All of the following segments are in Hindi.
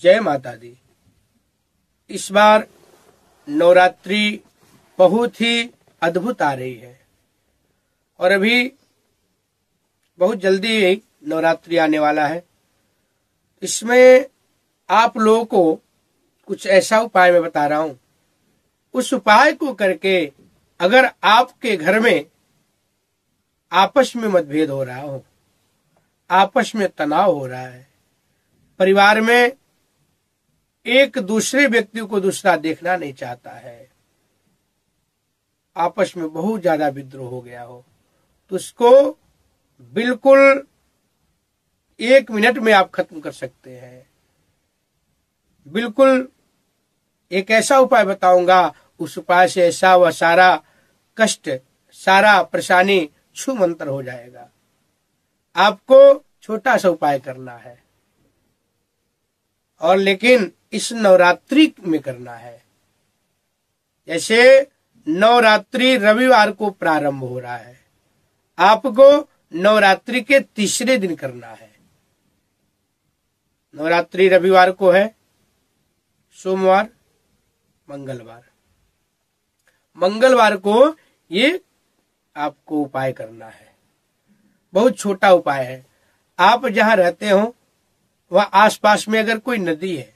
जय माता दी। इस बार नवरात्रि बहुत ही अद्भुत आ रही है और अभी बहुत जल्दी ही नवरात्रि आने वाला है। इसमें आप लोगों को कुछ ऐसा उपाय मैं बता रहा हूं। उस उपाय को करके अगर आपके घर में आपस में मतभेद हो रहा हो, आपस में तनाव हो रहा है, परिवार में एक दूसरे व्यक्ति को दूसरा देखना नहीं चाहता है, आपस में बहुत ज्यादा विद्रोह हो गया हो, तो उसको बिल्कुल 1 मिनट में आप खत्म कर सकते हैं। बिल्कुल एक ऐसा उपाय बताऊंगा, उस उपाय से ऐसा वह सारा कष्ट, सारा परेशानी छू मंतर हो जाएगा। आपको छोटा सा उपाय करना है और लेकिन इस नवरात्रि में करना है। जैसे नवरात्रि रविवार को प्रारंभ हो रहा है, आपको नवरात्रि के तीसरे दिन करना है। नवरात्रि रविवार को है, सोमवार, मंगलवार। मंगलवार को ये आपको उपाय करना है। बहुत छोटा उपाय है। आप जहां रहते हो वह आसपास में अगर कोई नदी है,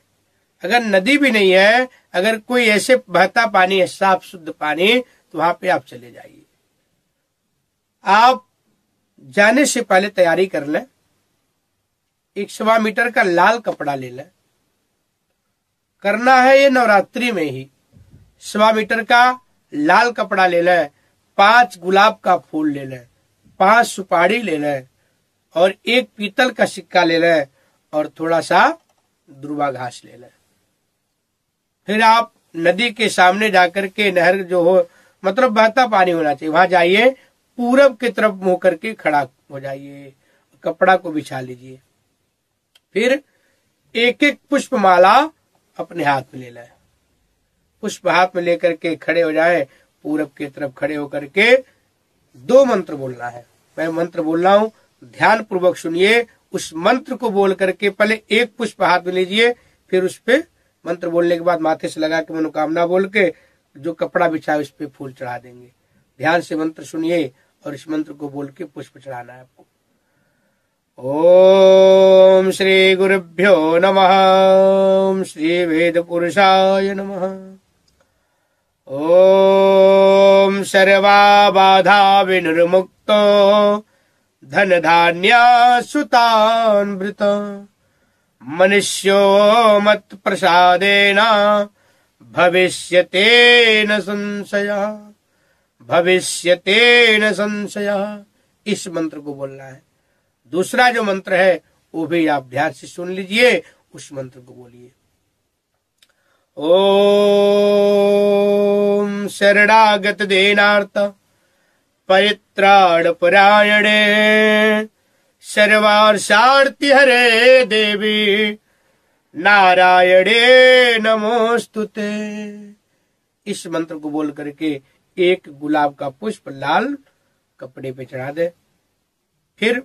अगर नदी भी नहीं है, अगर कोई ऐसे बहता पानी है, साफ शुद्ध पानी, तो वहां पे आप चले जाइए। आप जाने से पहले तैयारी कर लें। 1 मीटर का लाल कपड़ा ले लें। करना है ये नवरात्रि में ही। 1 मीटर का लाल कपड़ा ले लें, 5 गुलाब का फूल ले लें, 5 सुपारी ले लें और 1 पीतल का सिक्का ले लें और थोड़ा सा दुर्वा घास ले लें। फिर आप नदी के सामने जाकर के, नहर जो हो, मतलब बहता पानी होना चाहिए, वहां जाइए, पूरब की तरफ मुंह करके खड़ा हो जाइए, कपड़ा को बिछा लीजिए। फिर 1-1 पुष्प माला अपने हाथ में ले लें। पुष्प हाथ में लेकर के खड़े हो जाए, पूरब की तरफ खड़े होकर के 2 मंत्र बोलना है। मैं मंत्र बोल रहा हूं, ध्यान पूर्वक सुनिए। उस मंत्र को बोल करके पहले 1 पुष्प हाथ में लीजिए, फिर उस पे मंत्र बोलने के बाद माथे से लगा के मनोकामना बोल के जो कपड़ा बिछा उस पे फूल चढ़ा देंगे। ध्यान से मंत्र सुनिए और इस मंत्र को बोल के पुष्प चढ़ाना है आपको। ओम श्री गुरुभ्यो नमः। ओम श्री वेद पुरुषाय नमः। ओम सर्वा बाधा विनिर्मुक्तो धन धान्य सुतान्वृत मनुष्यो मत प्रसादेन भविष्यते न संशयः, भविष्यते न संशयः। इस मंत्र को बोलना है। दूसरा जो मंत्र है वो भी आप ध्यान से सुन लीजिए। उस मंत्र को बोलिए। ओम शरणागत देनार्थ परित्राण परायणे सर्वार्थार्थी हरे देवी नारायणे नमोस्तुते। इस मंत्र को बोल करके 1 गुलाब का पुष्प लाल कपड़े पे चढ़ा दे। फिर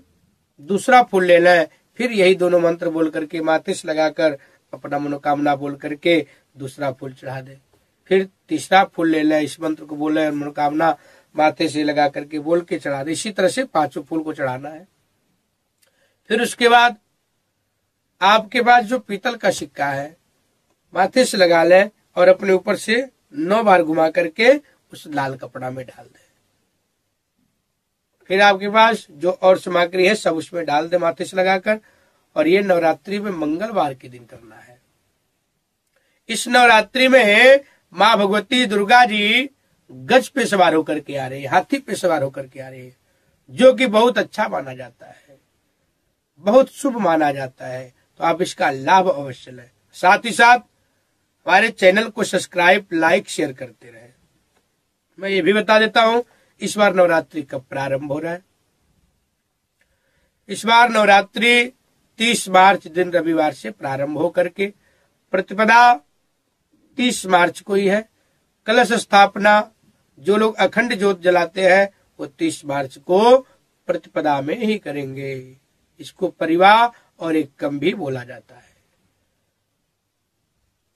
दूसरा फूल ले लें, फिर यही दोनों मंत्र बोल करके माथे से लगाकर अपना मनोकामना बोल करके दूसरा फूल चढ़ा दे। फिर तीसरा फूल ले लें, इस मंत्र को बोले और मनोकामना माथे से लगा करके बोल के चढ़ा दे। इसी तरह से 5 फूल को चढ़ाना है। फिर उसके बाद आपके पास जो पीतल का सिक्का है माथे से लगा लें और अपने ऊपर से 9 बार घुमा करके उस लाल कपड़ा में डाल दें। फिर आपके पास जो और सामग्री है सब उसमें डाल दे माथे से लगाकर। और ये नवरात्रि में मंगलवार के दिन करना है। इस नवरात्रि में माँ भगवती दुर्गा जी गज पे सवार होकर के आ रही है, हाथी पे सवार होकर के आ रही है, जो कि बहुत अच्छा माना जाता है, बहुत शुभ माना जाता है। तो आप इसका लाभ अवश्य लें। साथ ही साथ हमारे चैनल को सब्सक्राइब, लाइक, शेयर करते रहे। मैं ये भी बता देता हूं इस बार नवरात्रि कब प्रारंभ हो रहा है। इस बार नवरात्रि 30 मार्च दिन रविवार से प्रारंभ होकर के प्रतिपदा 30 मार्च को ही है। कलश स्थापना जो लोग अखंड ज्योत जलाते हैं वो 30 मार्च को प्रतिपदा में ही करेंगे। इसको परिवार और एकम भी बोला जाता है।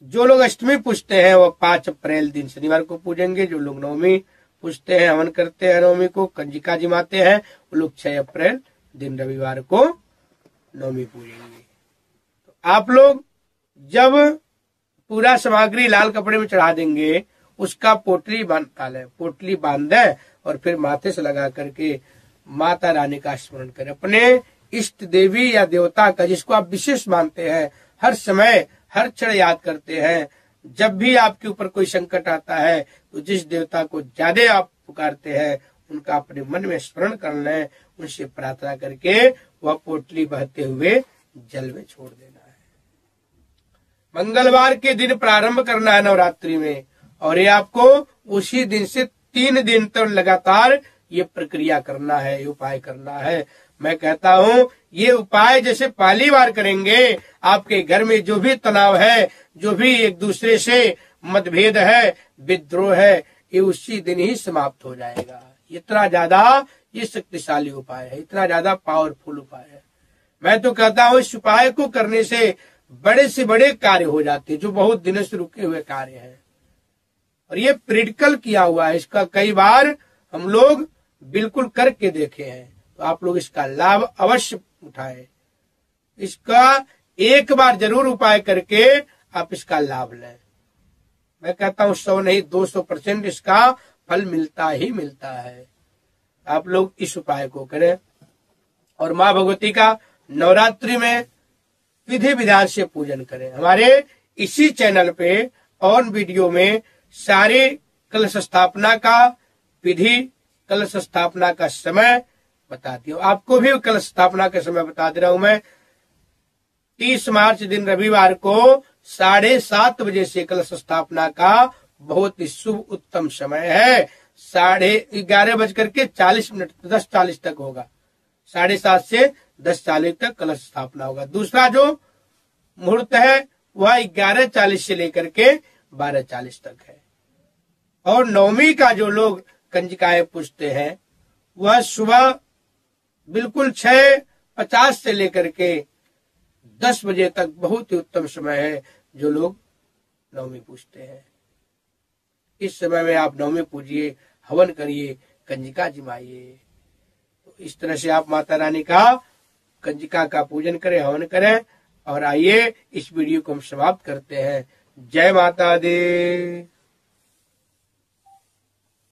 जो लोग अष्टमी पूजते हैं वो 5 अप्रैल दिन शनिवार को पूजेंगे। जो लोग नवमी पूजते हैं, हवन करते हैं नवमी को, कंजिका जिमाते हैं, वो लोग 6 अप्रैल दिन रविवार को नवमी पूजेंगे। तो आप लोग जब पूरा सामग्री लाल कपड़े में चढ़ा देंगे, उसका पोटली बांधे और फिर माथे से लगा करके माता रानी का स्मरण करें। अपने इष्ट देवी या देवता का, जिसको आप विशेष मानते हैं, हर समय हर क्षण याद करते हैं। जब भी आपके ऊपर कोई संकट आता है तो जिस देवता को ज्यादा आप पुकारते हैं उनका अपने मन में स्मरण करना है, उनसे प्रार्थना करके वह पोटली बहते हुए जल में छोड़ देना है। मंगलवार के दिन प्रारंभ करना है नवरात्रि में, और ये आपको उसी दिन से 3 दिन तक लगातार ये प्रक्रिया करना है, ये उपाय करना है। मैं कहता हूँ ये उपाय जैसे पहली बार करेंगे, आपके घर में जो भी तनाव है, जो भी एक दूसरे से मतभेद है, विद्रोह है, ये उसी दिन ही समाप्त हो जाएगा। इतना ज्यादा ये शक्तिशाली उपाय है, इतना ज्यादा पावरफुल उपाय है। मैं तो कहता हूँ इस उपाय को करने से बड़े से बड़े कार्य हो जाते हैं, जो बहुत दिनों से रुके हुए कार्य हैं। और ये प्रैक्टिकल किया हुआ है, इसका कई बार हम लोग बिल्कुल करके देखे हैं। तो आप लोग इसका लाभ अवश्य उठाएं। इसका एक बार जरूर उपाय करके आप इसका लाभ लें। मैं कहता हूं 100 नहीं 200% इसका फल मिलता ही मिलता है। आप लोग इस उपाय को करें और माँ भगवती का नवरात्रि में विधि विधान से पूजन करें। हमारे इसी चैनल पे और वीडियो में सारे कलश स्थापना का विधि, कलश स्थापना का समय बता दिया। आपको भी कलश स्थापना का समय बता दे रहा हूं मैं। 30 मार्च दिन रविवार को 7:30 बजे से कलश स्थापना का बहुत ही शुभ उत्तम समय है। 11:40 10:40 तक होगा। 7:30 से 10:40 तक कलश स्थापना होगा। दूसरा जो मुहूर्त है वह 11:40 से लेकर के 12:40 तक है। और नवमी का जो लोग कंजिकाएं पूजते हैं वह सुबह बिल्कुल 6:50 से लेकर के 10 बजे तक बहुत ही उत्तम समय है जो लोग नवमी पूजते हैं। इस समय में आप नवमी पूजिए, हवन करिए, कंजिका जिमाइए। तो इस तरह से आप माता रानी का कंजिका का पूजन करें, हवन करें। और आइए इस वीडियो को हम समाप्त करते हैं। जय माता दी।